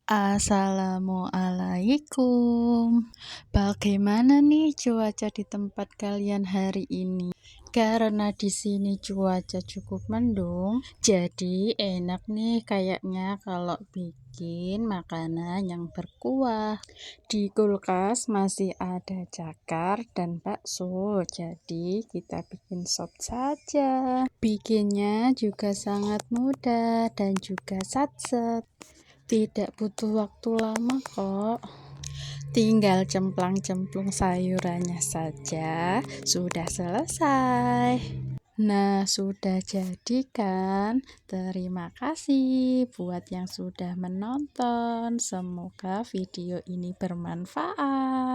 Assalamualaikum. Bagaimana nih cuaca di tempat kalian hari ini? Karena di sini cuaca cukup mendung, jadi enak nih kayaknya kalau bikin makanan yang berkuah. Di kulkas masih ada cakar dan bakso, jadi kita bikin sop saja. Bikinnya juga sangat mudah dan juga satset. Tidak butuh waktu lama kok. Tinggal cemplang-cemplung sayurannya saja, sudah selesai. Nah, sudah jadi kan? Terima kasih buat yang sudah menonton. Semoga video ini bermanfaat.